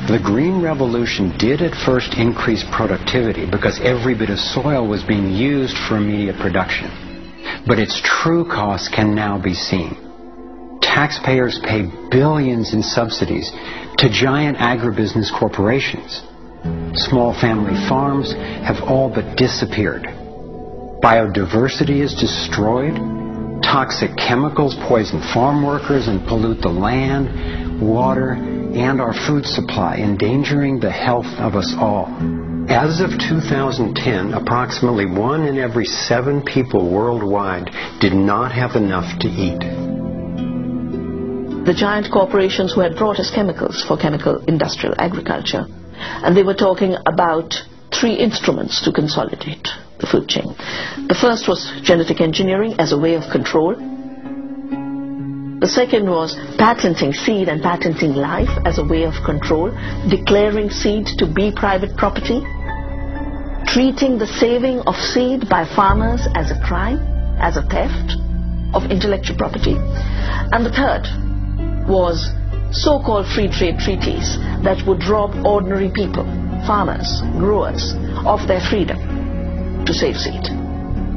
The Green Revolution did at first increase productivity because every bit of soil was being used for immediate production. But its true cost can now be seen. Taxpayers pay billions in subsidies to giant agribusiness corporations. Small family farms have all but disappeared. Biodiversity is destroyed. Toxic chemicals poison farm workers and pollute the land, water, and our food supply, endangering the health of us all. As of 2010, approximately 1 in every 7 people worldwide did not have enough to eat. The giant corporations who had brought us chemicals for chemical industrial agriculture, and they were talking about 3 instruments to consolidate the food chain. The first was genetic engineering as a way of control. The second was patenting seed and patenting life as a way of control, declaring seed to be private property, treating the saving of seed by farmers as a crime, as a theft of intellectual property. And the third was so-called free trade treaties that would rob ordinary people, farmers, growers, of their freedom to save seed.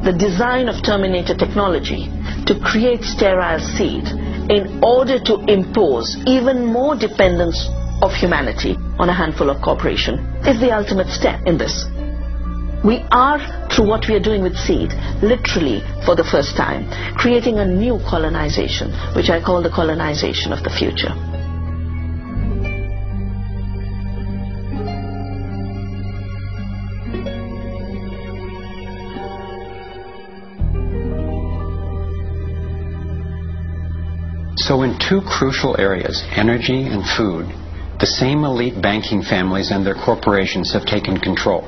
The design of Terminator technology to create sterile seed in order to impose even more dependence of humanity on a handful of corporations is the ultimate step in this. We are, through what we are doing with seed, literally for the first time, creating a new colonization, which I call the colonization of the future. So in 2 crucial areas, energy and food, the same elite banking families and their corporations have taken control,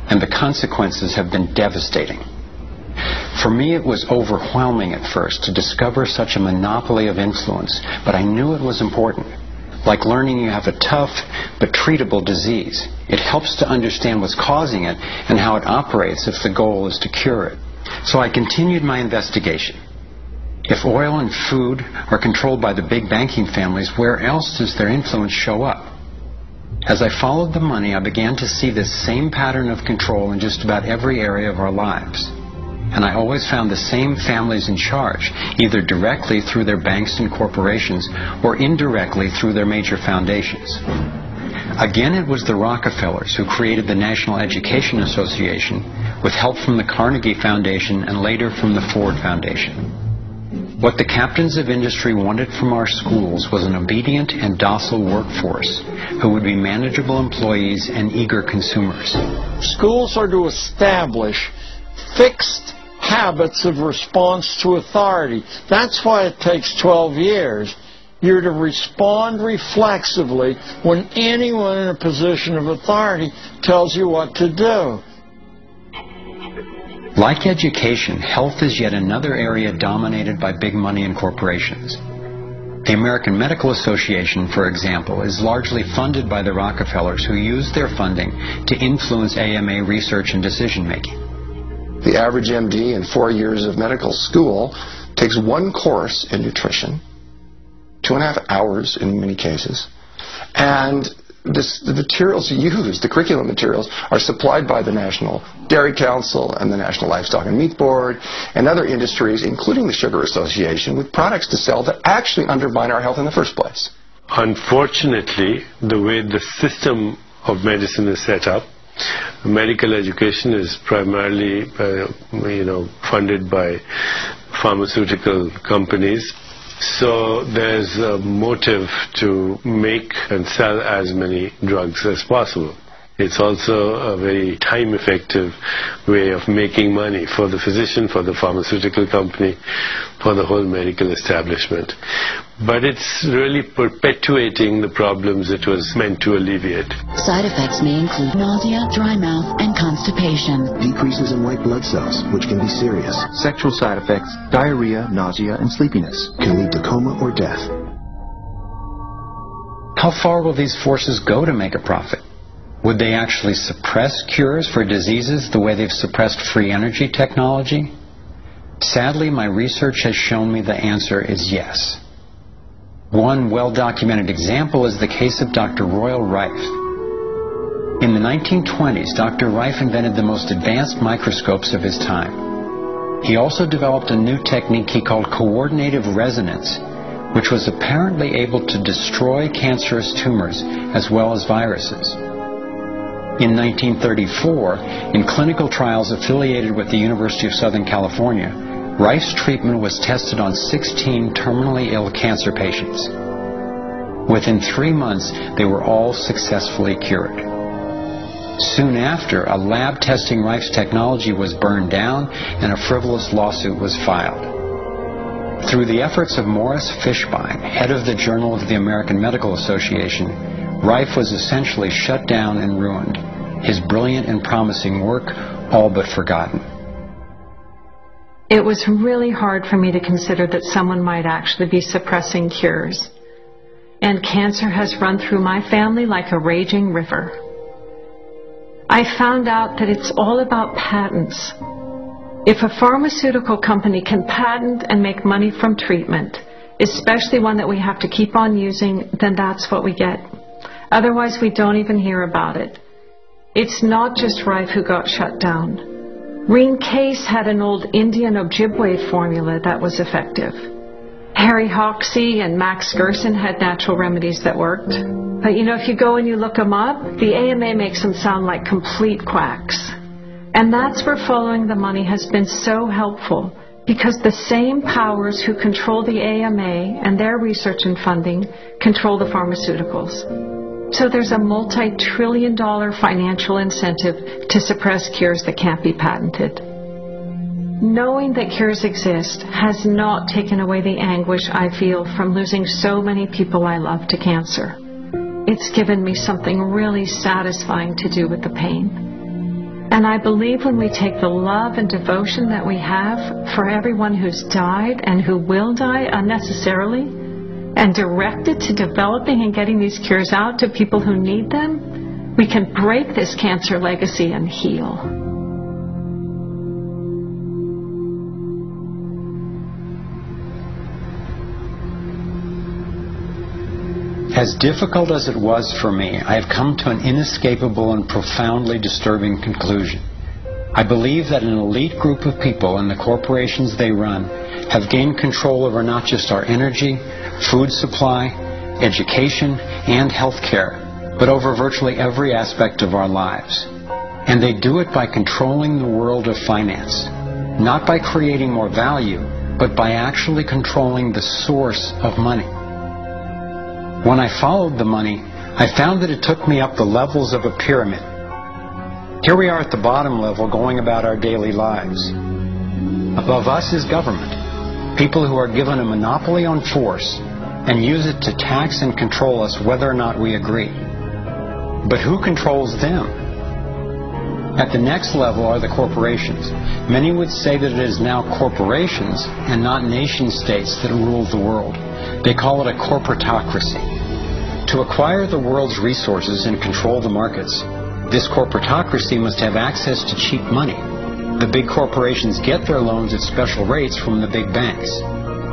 and the consequences have been devastating. For me, it was overwhelming at first to discover such a monopoly of influence, but I knew it was important. Like learning you have a tough but treatable disease. It helps to understand what's causing it and how it operates if the goal is to cure it. So I continued my investigation. If oil and food are controlled by the big banking families, where else does their influence show up? As I followed the money, I began to see this same pattern of control in just about every area of our lives. And I always found the same families in charge, either directly through their banks and corporations or indirectly through their major foundations. Again, it was the Rockefellers who created the National Education Association with help from the Carnegie Foundation and later from the Ford Foundation. What the captains of industry wanted from our schools was an obedient and docile workforce who would be manageable employees and eager consumers. Schools are to establish fixed habits of response to authority. That's why it takes 12 years. You're to respond reflexively when anyone in a position of authority tells you what to do. Like education, health is yet another area dominated by big money and corporations. The American Medical Association, for example, is largely funded by the Rockefellers, who use their funding to influence AMA research and decision-making. The average MD in 4 years of medical school takes 1 course in nutrition, 2.5 hours in many cases, and the materials used, the curriculum materials, are supplied by the National Dairy Council and the National Livestock and Meat Board and other industries, including the Sugar Association, with products to sell that actually undermine our health in the first place. Unfortunately, the way the system of medicine is set up, medical education is primarily funded by pharmaceutical companies. So there's a motive to make and sell as many drugs as possible. It's also a very time-effective way of making money for the physician, for the pharmaceutical company, for the whole medical establishment. But it's really perpetuating the problems it was meant to alleviate. Side effects may include nausea, dry mouth, and constipation. Decreases in white blood cells, which can be serious. Sexual side effects, diarrhea, nausea, and sleepiness can lead to coma or death. How far will these forces go to make a profit? Would they actually suppress cures for diseases the way they've suppressed free energy technology? Sadly, my research has shown me the answer is yes. One well-documented example is the case of Dr. Royal Rife. In the 1920s, Dr. Rife invented the most advanced microscopes of his time. He also developed a new technique he called coordinative resonance, which was apparently able to destroy cancerous tumors as well as viruses. In 1934, in clinical trials affiliated with the University of Southern California, Rife's treatment was tested on 16 terminally ill cancer patients. Within 3 months, they were all successfully cured. Soon after, a lab testing Rife's technology was burned down and a frivolous lawsuit was filed. Through the efforts of Morris Fishbein, head of the Journal of the American Medical Association, Rife was essentially shut down and ruined, his brilliant and promising work all but forgotten. It was really hard for me to consider that someone might actually be suppressing cures. And cancer has run through my family like a raging river. I found out that it's all about patents. If a pharmaceutical company can patent and make money from treatment, especially one that we have to keep on using, then that's what we get. Otherwise, we don't even hear about it. It's not just Rife who got shut down. Reen Case had an old Indian Ojibwe formula that was effective. Harry Hoxsey and Max Gerson had natural remedies that worked. But you know, if you go and you look them up, the AMA makes them sound like complete quacks. And that's where following the money has been so helpful, because the same powers who control the AMA and their research and funding control the pharmaceuticals. So there's a multi-trillion-dollar financial incentive to suppress cures that can't be patented. Knowing that cures exist has not taken away the anguish I feel from losing so many people I love to cancer. It's given me something really satisfying to do with the pain. And I believe when we take the love and devotion that we have for everyone who's died and who will die unnecessarily and direct it to developing and getting these cures out to people who need them, we can break this cancer legacy and heal. As difficult as it was for me, I have come to an inescapable and profoundly disturbing conclusion. I believe that an elite group of people and the corporations they run have gained control over not just our energy, food supply, education, and health care, but over virtually every aspect of our lives. And they do it by controlling the world of finance, not by creating more value, but by actually controlling the source of money. When I followed the money, I found that it took me up the levels of a pyramid. Here we are at the bottom level going about our daily lives. Above us is government, people who are given a monopoly on force and use it to tax and control us whether or not we agree. But who controls them? At the next level are the corporations. Many would say that it is now corporations and not nation-states that rule the world. They call it a corporatocracy. To acquire the world's resources and control the markets, this corporatocracy must have access to cheap money. The big corporations get their loans at special rates from the big banks,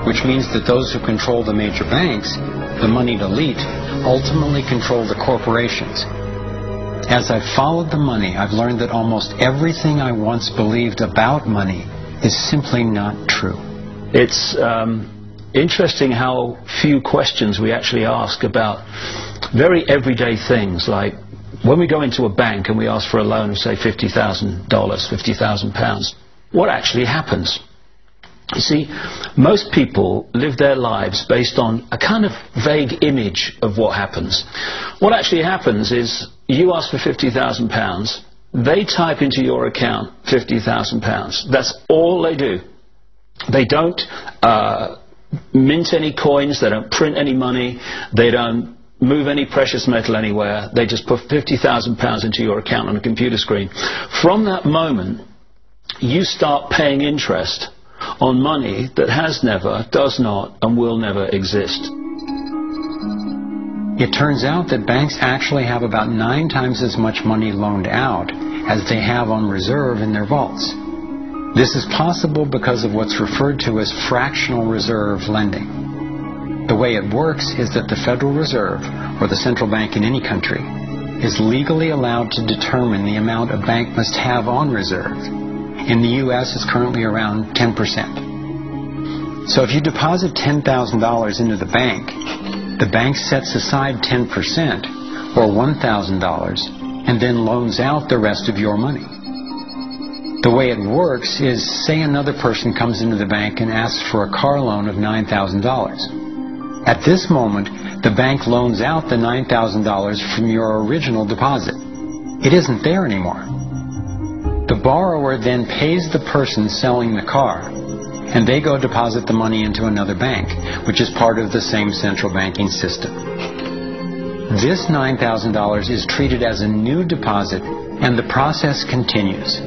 which means that those who control the major banks, the moneyed elite, ultimately control the corporations. As I've followed the money, I've learned that almost everything I once believed about money is simply not true. It's interesting how few questions we actually ask about very everyday things, like when we go into a bank and we ask for a loan of, say, $50,000, £50,000, what actually happens? You see, most people live their lives based on a kind of vague image of what happens. What actually happens is you ask for £50,000, they type into your account £50,000. That's all they do. They don't mint any coins, they don't print any money, they don't move any precious metal anywhere, they just put £50,000 into your account on a computer screen. From that moment, you start paying interest on money that has never, does not, and will never exist. It turns out that banks actually have about 9 times as much money loaned out as they have on reserve in their vaults. This is possible because of what's referred to as fractional reserve lending. The way it works is that the Federal Reserve, or the central bank in any country, is legally allowed to determine the amount a bank must have on reserve. In the U.S., it's currently around 10%. So if you deposit $10,000 into the bank sets aside 10%, or $1,000, and then loans out the rest of your money. The way it works is, say another person comes into the bank and asks for a car loan of $9,000. At this moment, the bank loans out the $9,000 from your original deposit. It isn't there anymore. The borrower then pays the person selling the car, and they go deposit the money into another bank, which is part of the same central banking system. This $9,000 is treated as a new deposit, and the process continues.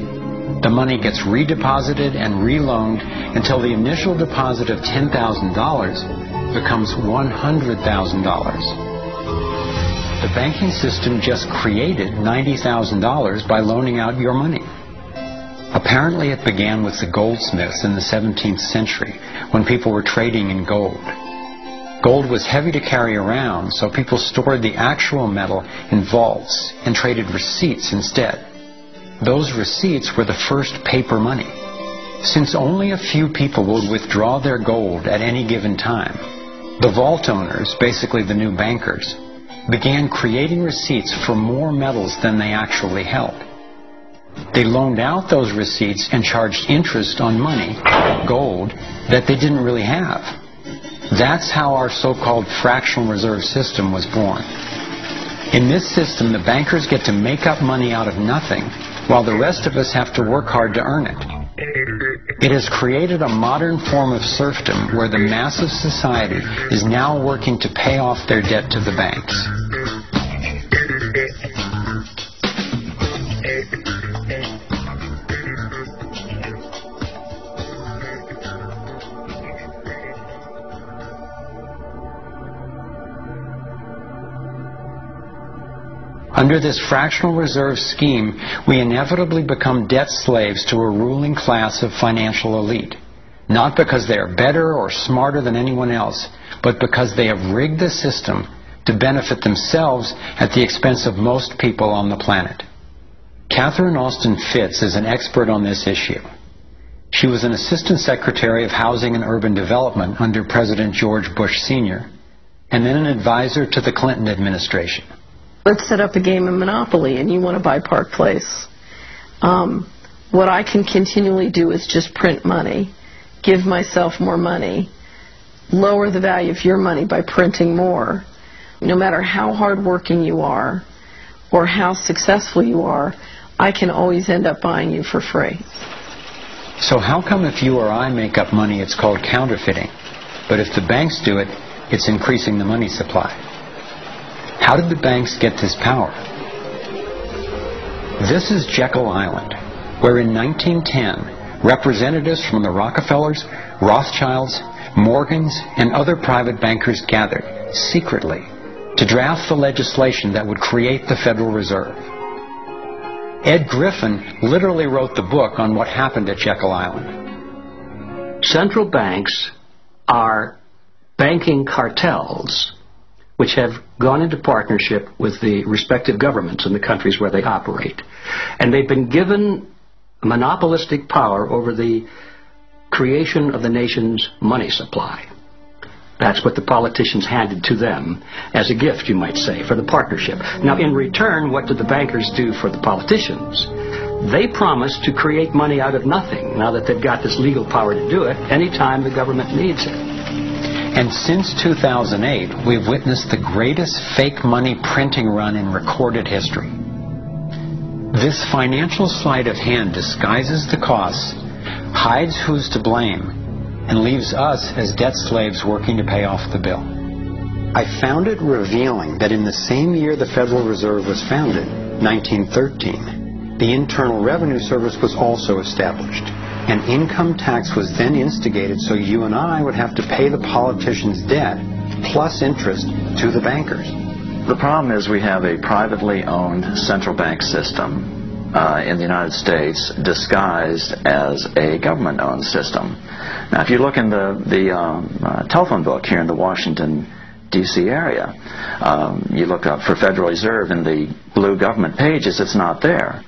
The money gets redeposited and reloaned until the initial deposit of $10,000 becomes $100,000. The banking system just created $90,000 by loaning out your money. Apparently it began with the goldsmiths in the 17th century when people were trading in gold. Gold was heavy to carry around, so people stored the actual metal in vaults and traded receipts instead. Those receipts were the first paper money. Since only a few people would withdraw their gold at any given time, the vault owners, basically the new bankers, began creating receipts for more metals than they actually held. They loaned out those receipts and charged interest on money, gold, that they didn't really have. That's how our so-called fractional reserve system was born. In this system, the bankers get to make up money out of nothing, while the rest of us have to work hard to earn it. It has created a modern form of serfdom where the mass of society is now working to pay off their debt to the banks. Under this fractional reserve scheme, we inevitably become debt slaves to a ruling class of financial elite, not because they are better or smarter than anyone else, but because they have rigged the system to benefit themselves at the expense of most people on the planet. Catherine Austin Fitts is an expert on this issue. She was an Assistant Secretary of Housing and Urban Development under President George Bush Sr., and then an advisor to the Clinton administration. Let's set up a game of Monopoly and you want to buy Park Place. What I can continually do is just print money, give myself more money, lower the value of your money by printing more. No matter how hardworking you are or how successful you are, I can always end up buying you for free. So how come if you or I make up money it's called counterfeiting, but if the banks do it, it's increasing the money supply? How did the banks get this power? This is Jekyll Island, where in 1910, representatives from the Rockefellers, Rothschilds, Morgans, and other private bankers gathered, secretly, to draft the legislation that would create the Federal Reserve. Ed Griffin literally wrote the book on what happened at Jekyll Island. Central banks are banking cartels which have gone into partnership with the respective governments in the countries where they operate. And they've been given monopolistic power over the creation of the nation's money supply. That's what the politicians handed to them as a gift, you might say, for the partnership. Now, in return, what do the bankers do for the politicians? They promise to create money out of nothing, now that they've got this legal power to do it, anytime the government needs it. And since 2008, we've witnessed the greatest fake money printing run in recorded history. This financial sleight of hand disguises the costs, hides who's to blame, and leaves us as debt slaves working to pay off the bill. I found it revealing that in the same year the Federal Reserve was founded, 1913, the Internal Revenue Service was also established. And income tax was then instigated so you and I would have to pay the politicians' debt plus interest to the bankers. The problem is we have a privately owned central bank system in the United States disguised as a government-owned system. Now, if you look in the telephone book here in the Washington, D.C. area, you look up for Federal Reserve in the blue government pages, it's not there.